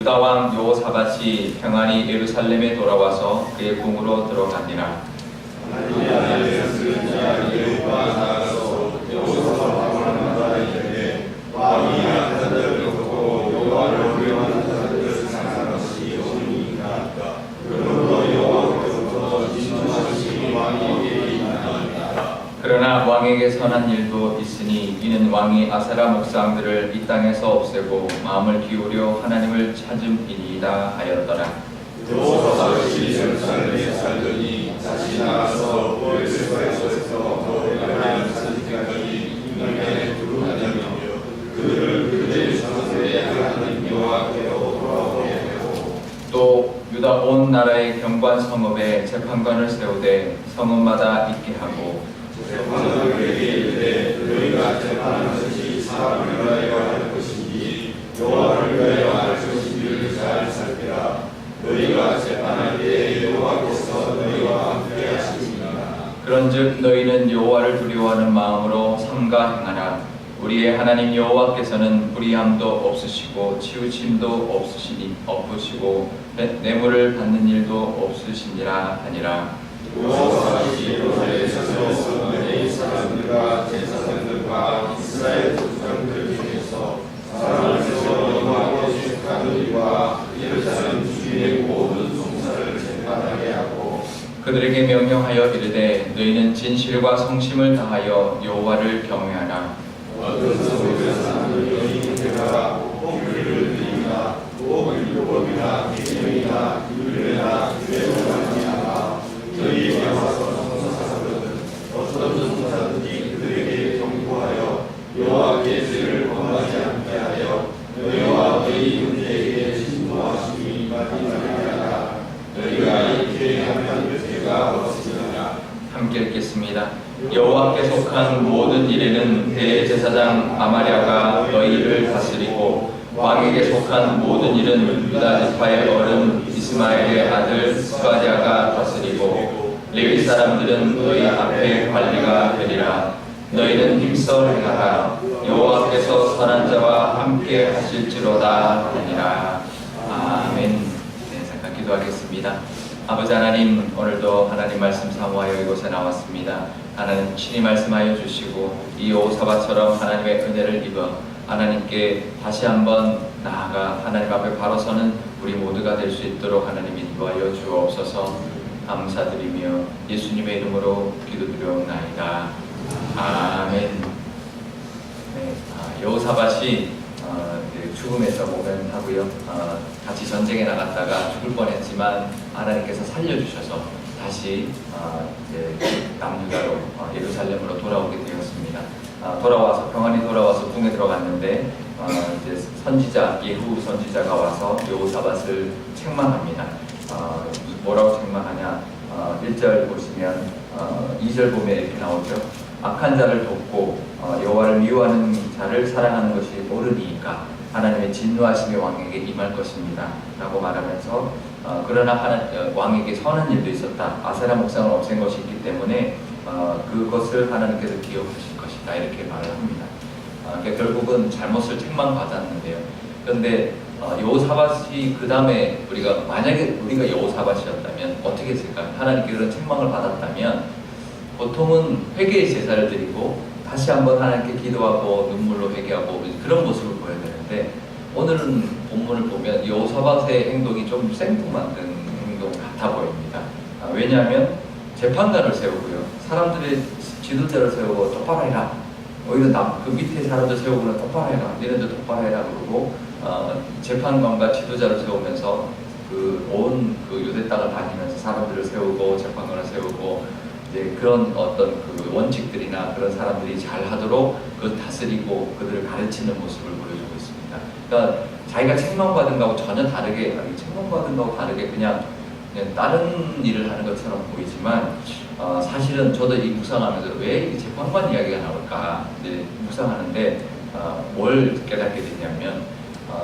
유다 왕 여호사밧이 평안히 예루살렘에 돌아와서 그의 궁으로 들어가니라. 그러나 왕에게 선한 일도 있으니 이는 왕이 아세라 목상들을 이 땅에서 없애고 마음을 기울여 하나님을 찾음이니이다 하였더라. 여호사밧이 예루살렘에 살더니 다시 나가서 보엘세바에서 하나님을 찾기까지 인간에 두루다니며 그들을 그들의 전세에 하나님 여호와께로 돌아오게 하고 또 유다 온 나라의 경관 성읍에 재판관을 세우되 성읍마다 있게 하고 재판을 그에게 이르되 너희가 재판하는 것이 사람을 위하여 할 것인지 여호와를 위하여 할 것인지를 잘 살피라. 너희가 재판할 때에 여호와께서 너희와 함께 하시니라. 그런즉 너희는 여호와를 두려워하는 마음으로 삼가 행하라. 우리의 하나님 여호와께서는 불의함도 없으시고 치우침도 없으시고 뇌물을 받는 일도 없으시니라 하니라. 여호사밧이 예루살렘에서 내 사람들과 제사장들과 이스라엘 족장들 중에서 사람을 세워 여호와께 축하는 일과 예루살렘 주민의 모든 송사를 재판하게 하고 그들에게 명령하여 이르되 너희는 진실과 성심을 다하여 여호와를 경외하라. 어떤 성읍에 사는 여인에게 가라. 홍기를 드리나 또 율법이나 계명이나 율례나 규례를 하나 너희에게 와서 성사하거든 어떤 성사든지 그들에게 경고하여 여호와께 죄를 범하지 않게 하여 너희와 너희 형제에게 진노하심이 마지막에 하라. 너희가 이렇게 하면 죄가 없으리라. 함께 읽겠습니다. 여호와께 속한 모든 일에는 대제사장 아마랴가 너희를 다스리고 왕에게 속한 모든 일은 유다 지파의 어른 이스마엘의 아들 스가랴가 다스리고 레위 사람들은 너희 앞에 관리가 되리라. 너희는 힘써 행하라. 여호와께서 선한 자와 함께 하실지로다 하니라. 아멘. 네, 잠깐 기도하겠습니다. 아버지 하나님, 오늘도 하나님 말씀 사모하여 이곳에 나왔습니다. 하나님 친히 말씀하여 주시고 이 여호사밧처럼 하나님의 은혜를 입어 하나님께 다시 한번 나아가 하나님 앞에 바로 서는 우리 모두가 될 수 있도록 하나님 인도하여 주옵소서. 감사드리며 예수님의 이름으로 기도드리옵나이다. 아멘. 네, 여호사밧이 죽음에서 모면하고요. 같이 전쟁에 나갔다가 죽을 뻔했지만 하나님께서 살려주셔서 다시 남유다로 예루살렘으로 돌아오게 되었습니다. 돌아와서 평안히 돌아와서 궁에 들어갔는데 이제 선지자 예후 선지자가 와서 여호사밧을 책망합니다. 뭐라고 책망하냐? 1절 보시면 2절 보면 이렇게 나오죠. 악한 자를 돕고 여호와를 미워하는 자를 사랑하는 것이 옳으니까 하나님의 진노하심이 왕에게 임할 것입니다 라고 말하면서 그러나 왕에게 선한 일도 있었다. 아세라 목상을 없앤 것이 있기 때문에 그것을 하나님께서 기억하실 것이다 이렇게 말을 합니다. 그러니까 결국은 잘못을 책망받았는데요. 그런데 여호사밧이 그 다음에 만약에 우리가 여호사밧이었다면 어떻게 했을까요? 하나님께 그런 책망을 받았다면 보통은 회개의 제사를 드리고 다시 한번 하나님께 기도하고 눈물로 회개하고 그런 모습을 보여야 되는데 오늘은 본문을 보면 여호사밧의 행동이 좀 생뚱맞은 행동 같아 보입니다. 왜냐하면 재판관을 세우고요. 사람들의 지도자를 세우고 똑바로 해라. 오히려 그 밑에 사람들 세우고는 똑바로 해라. 너네들 똑바로 해라 그러고 재판관과 지도자를 세우면서 온 유대 땅을 다니면서 사람들을 세우고 재판관을 세우고 이제 그런 어떤 그 원칙들이나 그런 사람들이 잘 하도록 다스리고 그들을 가르치는 모습을 보여주고 있습니다. 그러니까 자기가 책망받은 거하고 전혀 다르게 책망받은 거하고 다르게 그냥 다른 일을 하는 것처럼 보이지만 사실은 저도 이 묵상하면서 왜 이 재판관 이야기가 나올까 이제 묵상하는데 뭘 깨닫게 됐냐면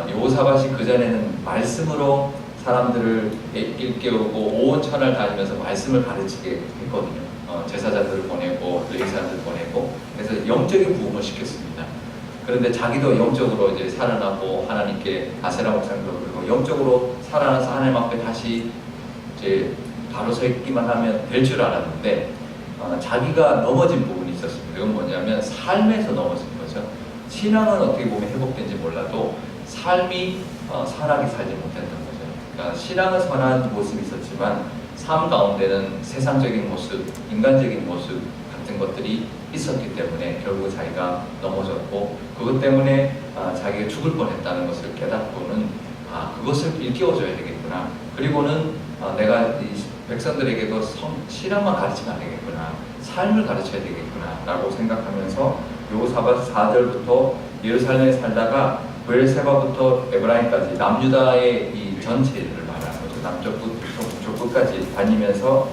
여호사밧이 그전에는 말씀으로 사람들을 일깨우고 온 천을 다니면서 말씀을 가르치게 했거든요. 제사장들을 보내고 레위사람들 보내고 그래서 영적인 부흥을 시켰습니다. 그런데 자기도 영적으로 이제 살아나고 하나님께 아세라 목상도 그리고 뭐 영적으로 살아나서 하나님 앞에 다시 이제 바로 서 있기만 하면 될 줄 알았는데 자기가 넘어진 부분이 있었습니다. 이건 뭐냐면 삶에서 넘어진 거죠. 신앙은 어떻게 보면 회복된지 몰라도 삶이 선하게 살지 못했던 거죠. 그러니까 신앙은 선한 모습이 있었지만 삶 가운데는 세상적인 모습, 인간적인 모습 같은 것들이 있었기 때문에 결국 자기가 넘어졌고 그것 때문에 자기가 죽을 뻔했다는 것을 깨닫고는 그것을 일깨워줘야 되겠구나. 그리고는 내가 이 백성들에게도 신앙만 가르치면 안 되겠구나. 삶을 가르쳐야 되겠구나 라고 생각하면서 여호사밧 4절부터 예루살렘에 살다가 브엘세바부터 에브라임까지 남유다의 이 전체를 말하는 거죠. 남쪽부터 북쪽까지 다니면서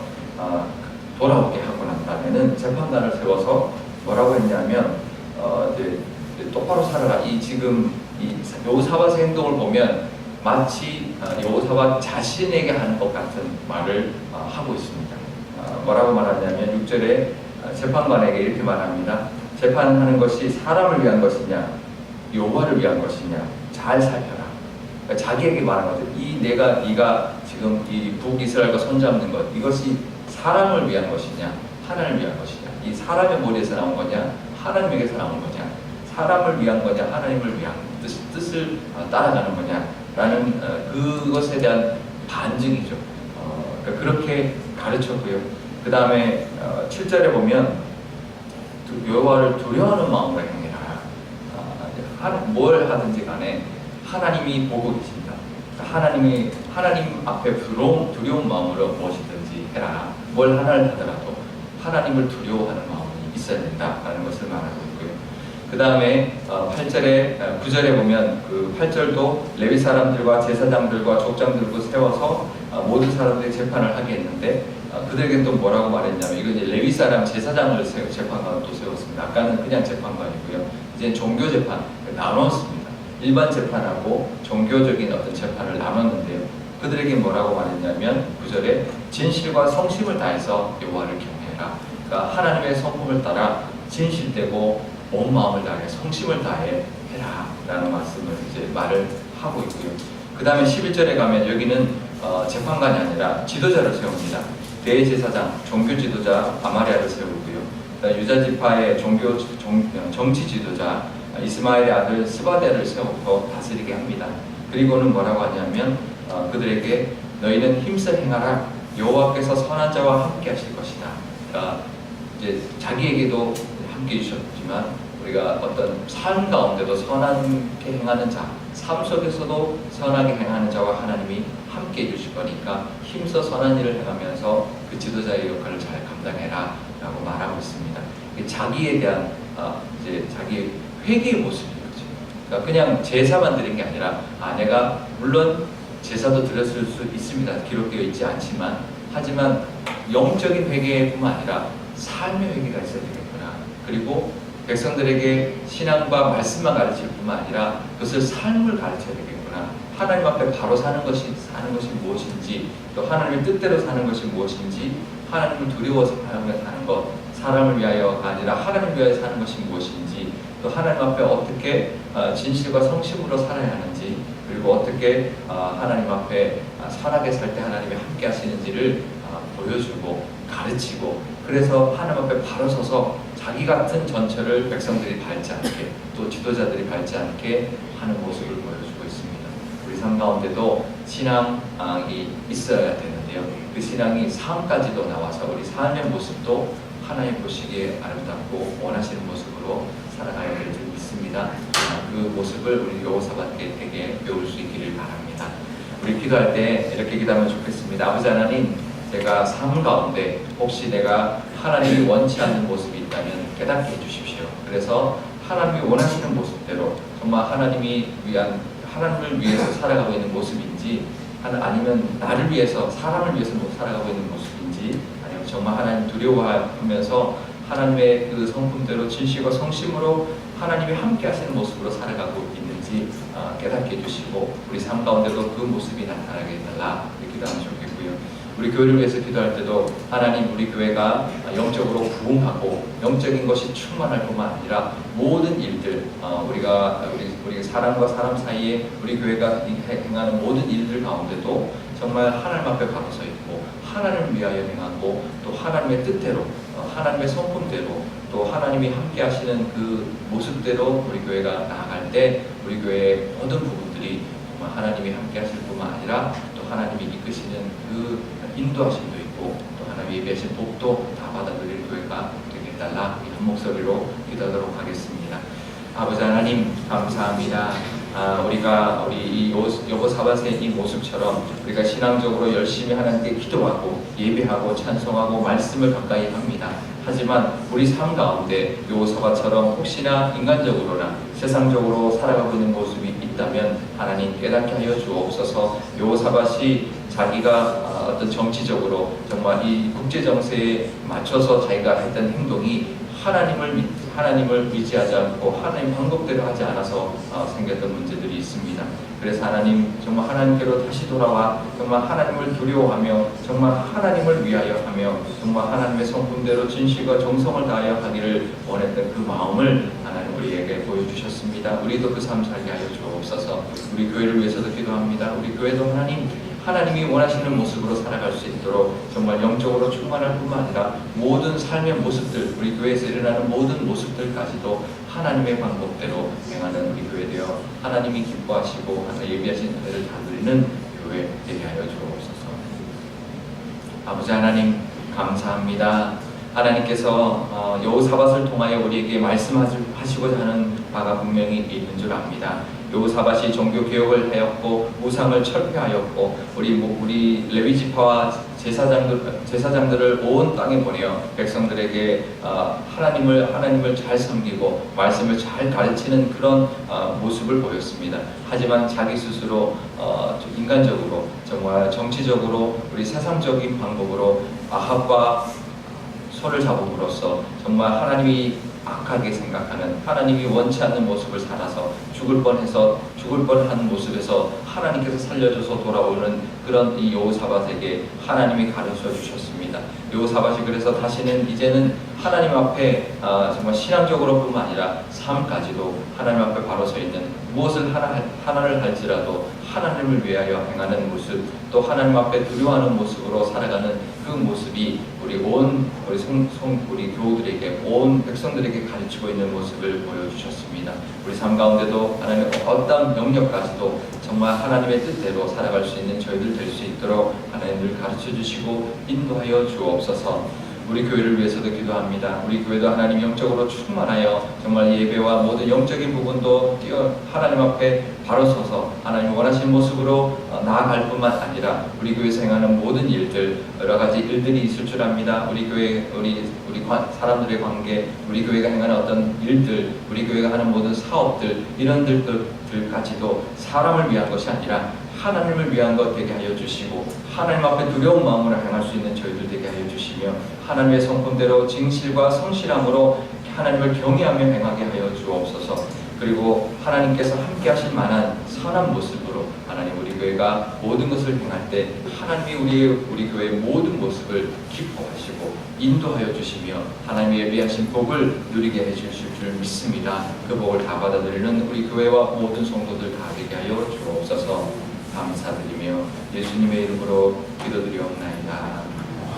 돌아오게 하고 난 다음에는 재판관을 세워서 뭐라고 했냐면 이제 똑바로 살아라. 이 지금 이 여호사밧의 행동을 보면 마치 여호사밧 자신에게 하는 것 같은 말을 하고 있습니다. 뭐라고 말하냐면 6절에 재판관에게 이렇게 말합니다. 재판하는 것이 사람을 위한 것이냐 여호와를 위한 것이냐 잘 살펴라. 그러니까 자기에게 말하는 거죠. 네가 지금 이 북이스라엘과 손잡는 것 이것이 사람을 위한 것이냐 하나님을 위한 것이냐 이 사람의 머리에서 나온 거냐 하나님에게서 나온 거냐 사람을 위한 거냐 하나님을 위한 뜻을 따라가는 거냐 라는 그것에 대한 반증이죠. 그러니까 그렇게 가르쳤고요. 그 다음에 7절에 보면 여호와를 두려워하는 마음으로 행해라. 뭘 하든지 간에 하나님이 보고 계신다. 하나님 앞에 두려운 마음으로 무엇이든지 해라. 뭘 하나를 하더라도 하나님을 두려워하는 마음이 있어야 된다라는 것을 말하고 있고요. 그 다음에 8절에 9절에 보면 그 8절도 레위 사람들과 제사장들과 족장들도 세워서 모든 사람들이 재판을 하게 했는데 그들에게 또 뭐라고 말했냐면 이거 이제 레위 사람 제사장을 재판관을 또 세웠습니다. 아까는 그냥 재판관이고요. 이제 종교 재판 나눴습니다. 일반 재판하고 종교적인 어떤 재판을 나눴는데요. 그들에게 뭐라고 말했냐면 9절에 진실과 성심을 다해서 여호와를 경외해라. 그러니까 하나님의 성품을 따라 진실되고 온 마음을 다해 성심을 다해 해라 라는 말씀을 이제 말을 하고 있고요. 그 다음에 11절에 가면 여기는 재판관이 아니라 지도자를 세웁니다. 대제사장, 종교 지도자 아마리아를 세우고요. 유다지파의 정치 지도자 이스마엘의 아들 스바데를 세우고 다스리게 합니다. 그리고는 뭐라고 하냐면 그들에게 너희는 힘써 행하라. 여호와께서 선한 자와 함께 하실 것이다. 이제 자기에게도 함께 해주셨지만 우리가 어떤 삶 가운데도 선하게 행하는 자, 삶 속에서도 선하게 행하는 자와 하나님이 함께 해주실 거니까 힘써 선한 일을 행하면서 그 지도자의 역할을 잘 감당해라 라고 말하고 있습니다. 자기에 대한 이제 자기 회개의 모습인 거죠. 그러니까 그냥 제사만 드린 게 아니라 내가 물론 제사도 드렸을 수 있습니다. 기록되어 있지 않지만 하지만 영적인 회개뿐만 아니라 삶의 회개가 있어야 되겠구나. 그리고 백성들에게 신앙과 말씀만 가르칠 뿐만 아니라 그것을 삶을 가르쳐야 되겠구나. 하나님 앞에 바로 사는 것이 무엇인지 또 하나님의 뜻대로 사는 것이 무엇인지 하나님을 두려워서 사는 것 사람을 위하여가 아니라 하나님을 위하여 사는 것이 무엇인지 또 하나님 앞에 어떻게 진실과 성심으로 살아야 하는지 그리고 어떻게 하나님 앞에 선하게 살 때 하나님이 함께 하시는지를 보여주고 가르치고 그래서 하나님 앞에 바로 서서 자기 같은 전철을 백성들이 밟지 않게 또 지도자들이 밟지 않게 하는 모습을 보여주고 있습니다. 우리 삶 가운데도 신앙이 있어야 되는데요. 그 신앙이 삶까지도 나와서 우리 삶의 모습도 하나님 보시기에 아름답고 원하시는 모습으로 살아가야 될 줄 믿습니다. 그 모습을 우리 여호사밧에게 배울 수 있기를 바랍니다. 우리 기도할 때 이렇게 기도하면 좋겠습니다. 아버지 하나님, 제가 삶 가운데 혹시 내가 하나님이 원치 않는 모습이 있다면 깨닫게 해주십시오. 그래서 하나님이 원하시는 모습대로 정말 하나님을 위해서 살아가고 있는 모습인지 아니면 나를 위해서 사람을 위해서 살아가고 있는 모습인지 아니면 정말 하나님 두려워하면서 하나님의 그 성품대로 진실과 성심으로 하나님이 함께 하시는 모습으로 살아가고 있는지 깨닫게 해주시고 우리 삶 가운데도 그 모습이 나타나게 해달라 이렇게 기도하면 좋겠고요. 우리 교회를 위해서 기도할 때도 하나님 우리 교회가 영적으로 부흥하고 영적인 것이 충만할 뿐만 아니라 모든 일들 우리 우리 사람과 사람 사이에 우리 교회가 행하는 모든 일들 가운데도 정말 하나님 앞에 바로 서 있고 하나님을 위하여 행하고 또 하나님의 뜻대로 하나님의 성품대로 또 하나님이 함께 하시는 그 모습대로 우리 교회가 나아갈 때 우리 교회의 모든 부분들이 정말 하나님이 함께 하실 뿐만 아니라 또 하나님이 이끄시는 그 인도하심도 있고 또 하나님이 예비하신 복도 다 받아들일 교회가 되게 해달라 한 목소리로 기도하도록 하겠습니다. 아버지 하나님 감사합니다. 우리 이 여호사밧의 이 모습처럼 우리가 신앙적으로 열심히 하나님께 기도하고 예배하고 찬송하고 말씀을 가까이 합니다. 하지만 우리 삶 가운데 여호사밧처럼 혹시나 인간적으로나 세상적으로 살아가고 있는 모습이 있다면 하나님 깨닫게 하여 주옵소서. 여호사밧이 자기가 어떤 정치적으로 정말 이 국제 정세에 맞춰서 자기가 했던 행동이 하나님을 의지하지 않고 하나님 방법대로 하지 않아서 생겼던 문제들이 있습니다. 그래서 하나님 정말 하나님께로 다시 돌아와 정말 하나님을 두려워하며 정말 하나님을 위하여 하며 정말 하나님의 성품대로 진실과 정성을 다하여 하기를 원했던 그 마음을 하나님 우리에게 보여주셨습니다. 우리도 그 삶 살게 하여 주옵소서. 우리 교회를 위해서도 기도합니다. 우리 교회도 하나님이 원하시는 모습으로 살아갈 수 있도록 정말 영적으로 충만할 뿐만 아니라 모든 삶의 모습들, 우리 교회에서 일어나는 모든 모습들까지도 하나님의 방법대로 행하는 우리 교회 되어 하나님이 기뻐하시고 하나님 예비하신 은혜를 다 누리는 교회 되게 하여 주옵소서. 아버지 하나님 감사합니다. 하나님께서 여호사밧을 통하여 우리에게 말씀하시고자 하는 바가 분명히 있는 줄 압니다. 여호사밧이 종교 개혁을 하였고 우상을 철폐하였고 우리 레위 지파와 제사장들을 온 땅에 보내어 백성들에게 하나님을 잘 섬기고 말씀을 잘 가르치는 그런 모습을 보였습니다. 하지만 자기 스스로 인간적으로 정말 정치적으로 우리 세상적인 방법으로 아합과 손을 잡음으로써 정말 하나님이 악하게 생각하는 하나님이 원치 않는 모습을 살아서 죽을 뻔한 모습에서 하나님께서 살려줘서 돌아오는 그런 이 여호사밧에게 하나님이 가르쳐 주셨습니다. 여호사밧이 그래서 이제는 하나님 앞에 정말 신앙적으로 뿐만 아니라 삶까지도 하나님 앞에 바로 서 있는 무엇을 하나를 할지라도 하나님을 위하여 행하는 모습 또 하나님 앞에 두려워하는 모습으로 살아가는 그 모습이 우리 교우들에게 온 백성들에게 가르치고 있는 모습을 보여주셨습니다. 우리 삶 가운데도 하나님의 어떤 영역까지도 정말 하나님의 뜻대로 살아갈 수 있는 저희들 될 수 있도록 하나님을 가르쳐 주시고 인도하여 주옵소서. 우리 교회를 위해서도 기도합니다. 우리 교회도 하나님 영적으로 충만하여 정말 예배와 모든 영적인 부분도 하나님 앞에 바로 서서 하나님 원하시는 모습으로 나아갈 뿐만 아니라 우리 교회에서 행하는 모든 일들 여러 가지 일들이 있을 줄 압니다. 우리 교회 우리 사람들의 관계 우리 교회가 행하는 어떤 일들 우리 교회가 하는 모든 사업들 이런 들까지도 사람을 위한 것이 아니라 하나님을 위한 것 되게 하여 주시고 하나님 앞에 두려운 마음으로 행할 수 있는 저희들 되게 하여 주시며 하나님의 성품대로 진실과 성실함으로 하나님을 경외하며 행하게 하여 주옵소서. 그리고 하나님께서 함께 하실 만한 선한 모습으로 하나님 우리 교회가 모든 것을 행할 때 하나님이 우리 교회의 모든 모습을 기뻐하시고 인도하여 주시며 하나님이 예비하신 복을 누리게 해주실 줄 믿습니다. 그 복을 다 받아들이는 우리 교회와 모든 성도들 다 되게 하여 주옵소서. 감사드리며 예수님의 이름으로 기도드리옵나이다.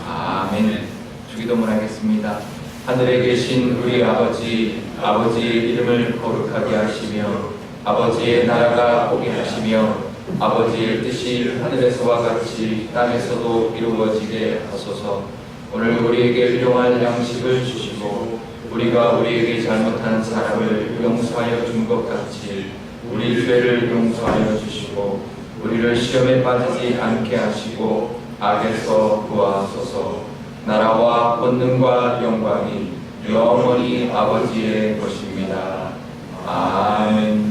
아멘. 주기도문 하겠습니다. 하늘에 계신 우리 아버지의 이름을 거룩하게 하시며 아버지의 나라가 오게 하시며 아버지의 뜻이 하늘에서와 같이 땅에서도 이루어지게 하소서. 오늘 우리에게 일용할 양식을 주시고 우리가 우리에게 잘못한 사람을 용서하여 준 것 같이 우리 죄를 용서하여 주시고 우리를 시험에 빠지지 않게 하시고 악에서 구하소서. 나라와 권능과 영광이 영원히 아버지의 것입니다. 아멘.